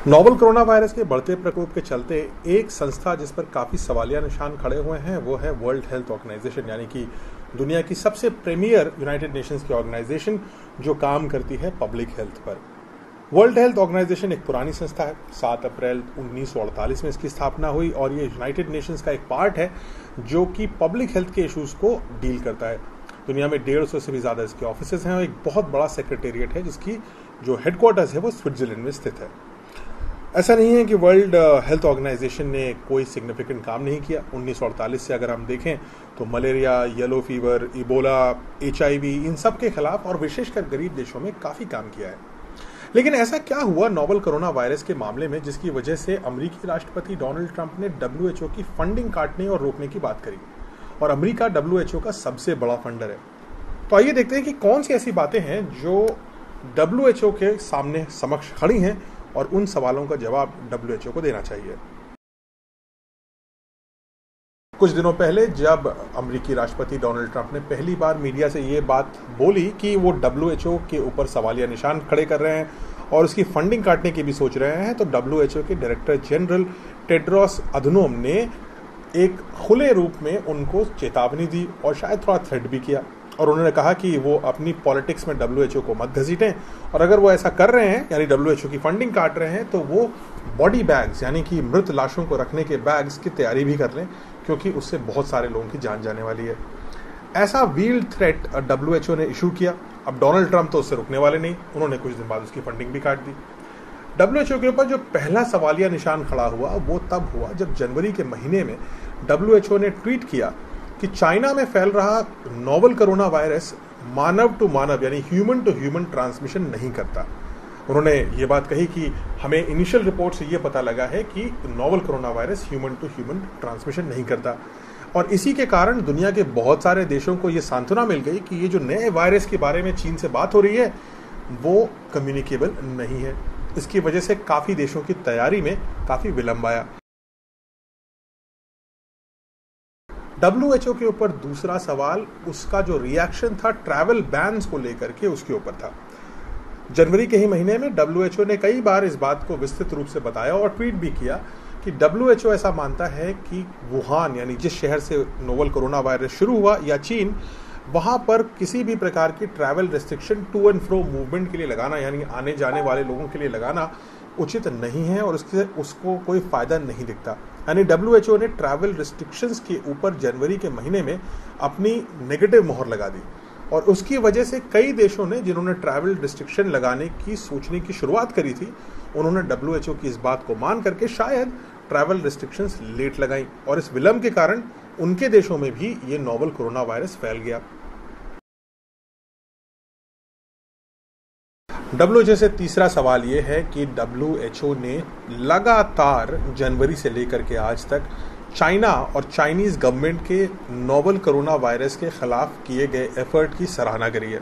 Novel corona virus के बढ़ते प्रकोप के चलते एक संस्था जिस पर काफ़ी सवालिया निशान खड़े हुए हैं वो है वर्ल्ड हेल्थ ऑर्गेनाइजेशन, यानी कि दुनिया की सबसे प्रीमियर यूनाइटेड नेशंस की ऑर्गेनाइजेशन जो काम करती है पब्लिक हेल्थ पर। वर्ल्ड हेल्थ ऑर्गेनाइजेशन एक पुरानी संस्था है। 7 अप्रैल 1948 में इसकी स्थापना हुई और ये यूनाइटेड नेशंस का एक पार्ट है जो कि पब्लिक हेल्थ के इश्यूज को डील करता है। दुनिया में 150 से भी ज़्यादा इसके ऑफिसेज हैं और एक बहुत बड़ा सेक्रेटेरिएट है जिसकी जो हेडक्वार्टर्स है वो स्विट्जरलैंड में स्थित है। ऐसा नहीं है कि वर्ल्ड हेल्थ ऑर्गेनाइजेशन ने कोई सिग्निफिकेंट काम नहीं किया। 1948 से अगर हम देखें तो malaria, yellow fever, Ebola, HIV इन सब के खिलाफ और विशेषकर गरीब देशों में काफ़ी काम किया है। लेकिन ऐसा क्या हुआ नोवल कोरोना वायरस के मामले में जिसकी वजह से अमेरिकी राष्ट्रपति डोनाल्ड ट्रंप ने WHO की फंडिंग काटने और रोकने की बात करी, और अमेरिका WHO का सबसे बड़ा फंडर है। तो आइए देखते हैं कि कौन सी ऐसी बातें हैं जो WHO के सामने समक्ष खड़ी हैं और उन सवालों का जवाब WHO को देना चाहिए। कुछ दिनों पहले जब अमेरिकी राष्ट्रपति डोनाल्ड ट्रंप ने पहली बार मीडिया से ये बात बोली कि वो WHO के ऊपर सवालिया निशान खड़े कर रहे हैं और उसकी फंडिंग काटने की भी सोच रहे हैं, तो WHO के डायरेक्टर जनरल टेड्रोस अधनोम ने एक खुले रूप में उनको चेतावनी दी और शायद थोड़ा थ्रेट भी किया, और उन्होंने कहा कि वो अपनी पॉलिटिक्स में WHO को मत घसीटें, और अगर वो ऐसा कर रहे हैं यानी WHO की फंडिंग काट रहे हैं तो वो बॉडी बैग्स यानी कि मृत लाशों को रखने के बैग्स की तैयारी भी कर लें, क्योंकि उससे बहुत सारे लोगों की जान जाने वाली है। ऐसा व्हील्ड थ्रेट WHO ने इशू किया। अब डोनाल्ड ट्रंप तो उससे रुकने वाले नहीं, उन्होंने कुछ दिन बाद उसकी फंडिंग भी काट दी। WHO के ऊपर जो पहला सवालिया निशान खड़ा हुआ वो तब हुआ जब जनवरी के महीने में WHO ने ट्वीट किया कि चाइना में फैल रहा नोवल कोरोना वायरस मानव टू मानव यानी ह्यूमन टू ह्यूमन ट्रांसमिशन नहीं करता। उन्होंने ये बात कही कि हमें इनिशियल रिपोर्ट से ये पता लगा है कि novel corona virus human to human transmission नहीं करता, और इसी के कारण दुनिया के बहुत सारे देशों को ये सांत्वना मिल गई कि ये जो नए वायरस के बारे में चीन से बात हो रही है वो कम्युनिकेबल नहीं है। इसकी वजह से काफ़ी देशों की तैयारी में काफ़ी विलंब आया। WHO के ऊपर दूसरा सवाल उसका जो रिएक्शन था ट्रैवल बैन्स को लेकर के उसके ऊपर था। जनवरी के ही महीने में WHO ने कई बार इस बात को विस्तृत रूप से बताया और ट्वीट भी किया कि WHO ऐसा मानता है कि वुहान यानी जिस शहर से नोवल कोरोना वायरस शुरू हुआ या चीन, वहां पर किसी भी प्रकार की travel restriction to and fro movement के लिए लगाना यानी आने जाने वाले लोगों के लिए लगाना उचित नहीं है और उसको कोई फायदा नहीं दिखता। यानी WHO ने ट्रैवल रिस्ट्रिक्शंस के ऊपर जनवरी के महीने में अपनी नेगेटिव मोहर लगा दी, और उसकी वजह से कई देशों ने जिन्होंने ट्रैवल रिस्ट्रिक्शन लगाने की सोचने की शुरुआत करी थी उन्होंने WHO की इस बात को मान करके शायद ट्रैवल रिस्ट्रिक्शंस लेट लगाई, और इस विलंब के कारण उनके देशों में भी ये नोवल कोरोना वायरस फैल गया। WHO से तीसरा सवाल ये है कि WHO ने लगातार जनवरी से लेकर के आज तक चाइना और चाइनीज गवर्नमेंट के नोवल कोरोना वायरस के खिलाफ किए गए एफर्ट की सराहना करी है।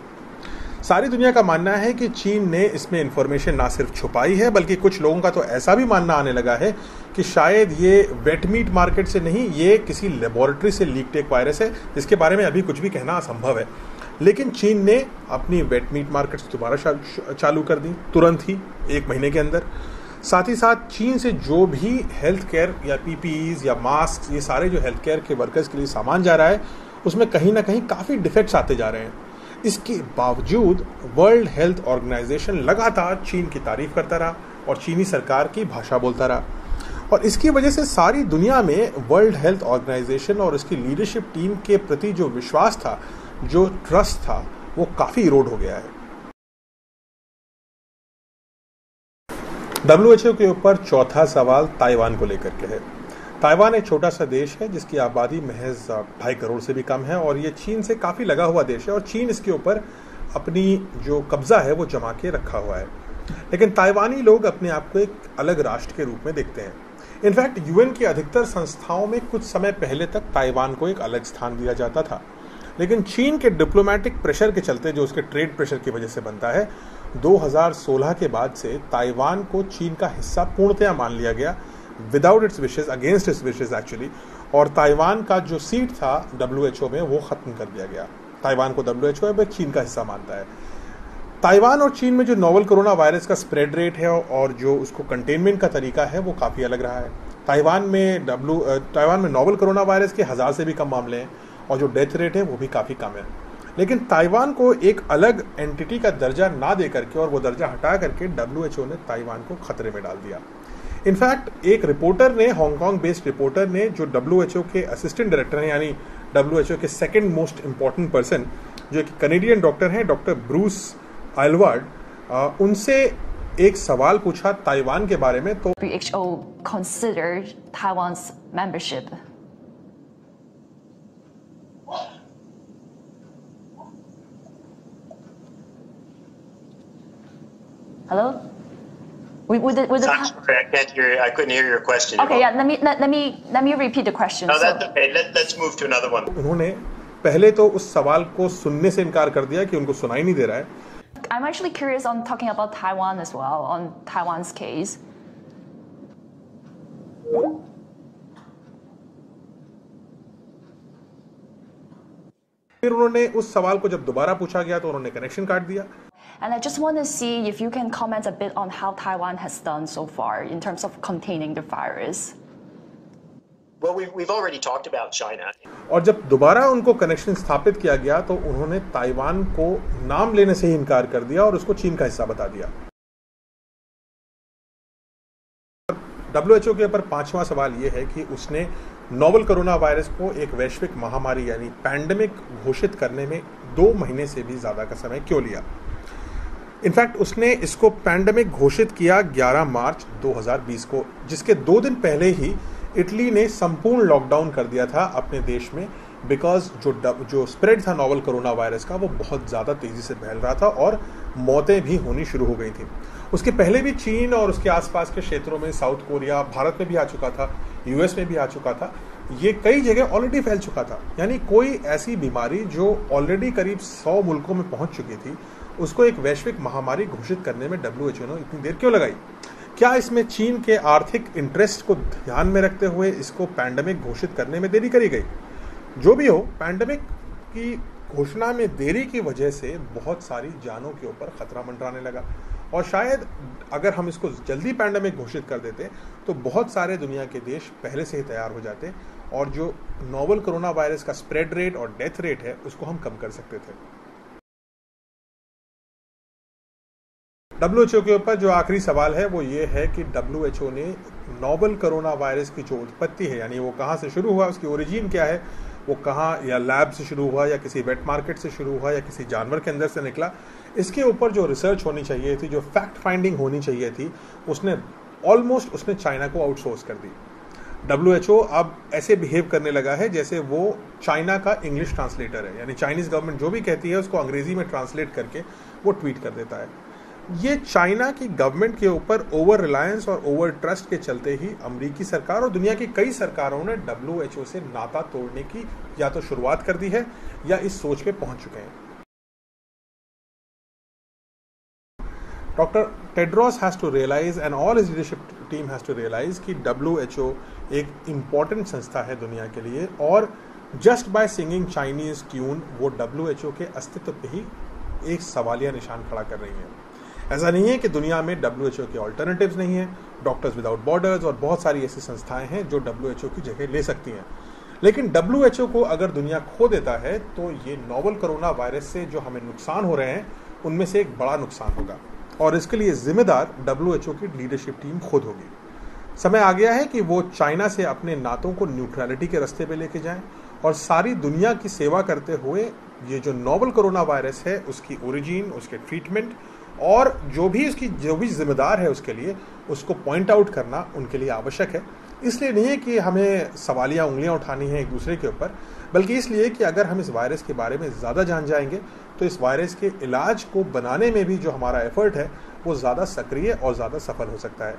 सारी दुनिया का मानना है कि चीन ने इसमें इंफॉर्मेशन ना सिर्फ छुपाई है बल्कि कुछ लोगों का तो ऐसा भी मानना आने लगा है कि शायद ये वेट मीट मार्केट से नहीं, ये किसी लेबोरेटरी से लीक्ड एक वायरस है जिसके बारे में अभी कुछ भी कहना असंभव है। लेकिन चीन ने अपनी वेट मीट मार्केट्स दोबारा चालू कर दी तुरंत ही 1 महीने के अंदर। साथ ही साथ चीन से जो भी हेल्थ केयर या PPEs या मास्क, ये सारे जो हेल्थ केयर के वर्कर्स के लिए सामान जा रहा है उसमें कहीं ना कहीं काफ़ी डिफेक्ट्स आते जा रहे हैं। इसके बावजूद वर्ल्ड हेल्थ ऑर्गेनाइजेशन लगातार चीन की तारीफ करता रहा और चीनी सरकार की भाषा बोलता रहा, और इसकी वजह से सारी दुनिया में वर्ल्ड हेल्थ ऑर्गेनाइजेशन और उसकी लीडरशिप टीम के प्रति जो विश्वास था, जो ट्रस्ट था, वो काफ़ी इरोड हो गया है। WHO के ऊपर चौथा सवाल ताइवान को लेकर के है। ताइवान एक छोटा सा देश है जिसकी आबादी महज 2.5 करोड़ से भी कम है और ये चीन से काफ़ी लगा हुआ देश है, और चीन इसके ऊपर अपनी जो कब्जा है वो जमा के रखा हुआ है। लेकिन ताइवानी लोग अपने आप को एक अलग राष्ट्र के रूप में देखते हैं। इनफैक्ट UN की अधिकतर संस्थाओं में कुछ समय पहले तक ताइवान को एक अलग स्थान दिया जाता था, लेकिन चीन के डिप्लोमेटिक प्रेशर के चलते, जो उसके ट्रेड प्रेशर की वजह से बनता है, 2016 के बाद से ताइवान को चीन का हिस्सा पूर्णतया मान लिया गया, without its wishes, against it's wishes actually, और ताइवान का जो सीट था WHO में वो खत्म कर दिया गया। ताइवान को WHO अब चीन का हिस्सा मानता है। ताइवान और चीन में जो नोवल कोरोना वायरस का स्प्रेड रेट है और जो उसको कंटेनमेंट का तरीका है वो काफ़ी अलग रहा है। ताइवान में नोवल कोरोना वायरस के 1000 से भी कम मामले हैं और जो डेथ रेट है वो भी काफ़ी कम है। लेकिन ताइवान को एक अलग एंटिटी का दर्जा ना दे करके और वो दर्जा हटा करके WHO ने ताइवान को खतरे में डाल दिया। इनफैक्ट एक रिपोर्टर ने, हांगकांग बेस्ड रिपोर्टर ने, जो WHO के असिस्टेंट डायरेक्टर हैं, यानी WHO के सेकंड मोस्ट इंपॉर्टेंट पर्सन, जो एक कैनेडियन डॉक्टर हैं, डॉक्टर ब्रूस आइलवार्ड, उनसे एक सवाल पूछा ताइवान के बारे में। तो WHO considered Taiwan's membership. Hello? Sorry, I can't hear. I couldn't hear your question. Okay, yeah. Let me repeat the question. No, that's okay. Let's move to another one. उन्होंने पहले तो उस सवाल को सुनने से इनकार कर दिया कि उनको सुनाई नहीं दे रहा है। I'm actually curious on talking about Taiwan as well, on Taiwan's case. फिर उन्होंने उस सवाल को जब दोबारा पूछा गया तो उन्होंने कनेक्शन काट दिया। And I just want to see if you can comment a bit on how Taiwan has done so far in terms of containing the virus. Well, we've already talked about China. और जब दोबारा उनको connection स्थापित किया गया तो उन्होंने Taiwan को नाम लेने से ही इनकार कर दिया और उसको चीन का हिस्सा बता दिया। WHO के ऊपर 5वां सवाल यह है कि उसने नोवल कोरोना वायरस को एक वैश्विक महामारी यानी पैंडेमिक घोषित करने में 2 महीने से भी ज्यादा का समय क्यों लिया। इनफैक्ट उसने इसको पैंडेमिक घोषित किया 11 मार्च 2020 को, जिसके 2 दिन पहले ही इटली ने संपूर्ण लॉकडाउन कर दिया था अपने देश में, बिकॉज जो स्प्रेड था नोवल कोरोना वायरस का वो बहुत ज़्यादा तेज़ी से फैल रहा था और मौतें भी होनी शुरू हो गई थी। उसके पहले भी चीन और उसके आसपास के क्षेत्रों में, साउथ कोरिया, भारत में भी आ चुका था, US में भी आ चुका था, ये कई जगह ऑलरेडी फैल चुका था। यानी कोई ऐसी बीमारी जो ऑलरेडी करीब 100 मुल्कों में पहुंच चुकी थी, उसको एक वैश्विक महामारी घोषित करने में WHO ने इतनी देर क्यों लगाई? क्या इसमें चीन के आर्थिक इंटरेस्ट को ध्यान में रखते हुए इसको पैंडेमिक घोषित करने में देरी करी गई? जो भी हो, पैंडेमिक की घोषणा में देरी की वजह से बहुत सारी जानों के ऊपर खतरा मंडराने लगा और शायद अगर हम इसको जल्दी पैंडेमिक घोषित कर देते तो बहुत सारे दुनिया के देश पहले से ही तैयार हो जाते और जो नोवल कोरोना वायरस का स्प्रेड रेट और डेथ रेट है उसको हम कम कर सकते थे। WHO के ऊपर जो आखिरी सवाल है वो ये है कि WHO ने नोवल कोरोना वायरस की जो उत्पत्ति है, यानी वो कहाँ से शुरू हुआ, उसकी ओरिजिन क्या है, वो कहाँ, या लैब से शुरू हुआ या किसी वेट मार्केट से शुरू हुआ या किसी जानवर के अंदर से निकला, इसके ऊपर जो रिसर्च होनी चाहिए थी, जो फैक्ट फाइंडिंग होनी चाहिए थी, उसने चाइना को आउटसोर्स कर दी। WHO अब ऐसे बिहेव करने लगा है जैसे वो चाइना का इंग्लिश ट्रांसलेटर है, यानी चाइनीज गवर्नमेंट जो भी कहती है उसको अंग्रेजी में ट्रांसलेट करके वो ट्वीट कर देता है। ये चाइना की गवर्नमेंट के ऊपर ओवर रिलायंस और ओवर ट्रस्ट के चलते ही अमेरिकी सरकार और दुनिया की कई सरकारों ने WHO से नाता तोड़ने की या तो शुरुआत कर दी है या इस सोच पे पहुंच चुके हैं। Doctor Tedros has to realise and all his leadership team has to realise कि WHO एक इंपॉर्टेंट संस्था है दुनिया के लिए और just by singing Chinese tune वो WHO के अस्तित्व पे ही एक सवालिया निशान खड़ा कर रही है। ऐसा नहीं है कि दुनिया में WHO के ऑल्टरनेटिव्स नहीं है, डॉक्टर्स विदाउट बॉर्डर्स और बहुत सारी ऐसी संस्थाएं हैं जो WHO की जगह ले सकती हैं, लेकिन WHO को अगर दुनिया खो देता है तो ये नोवल कोरोना वायरस से जो हमें नुकसान हो रहे हैं उनमें से एक बड़ा नुकसान होगा और इसके लिए जिम्मेदार WHO की लीडरशिप टीम खुद होगी। समय आ गया है कि वो चाइना से अपने नातों को न्यूट्रलिटी के रास्ते पे लेके जाएं और सारी दुनिया की सेवा करते हुए ये जो नोवल कोरोना वायरस है उसकी ओरिजिन, उसके ट्रीटमेंट और जो भी जिम्मेदार है उसके लिए उसको पॉइंट आउट करना उनके लिए आवश्यक है। इसलिए नहीं है कि हमें सवालिया उंगलियां उठानी है एक दूसरे के ऊपर, बल्कि इसलिए कि अगर हम इस वायरस के बारे में ज़्यादा जान जाएंगे तो इस वायरस के इलाज को बनाने में भी जो हमारा एफर्ट है वो ज़्यादा सक्रिय और ज़्यादा सफल हो सकता है।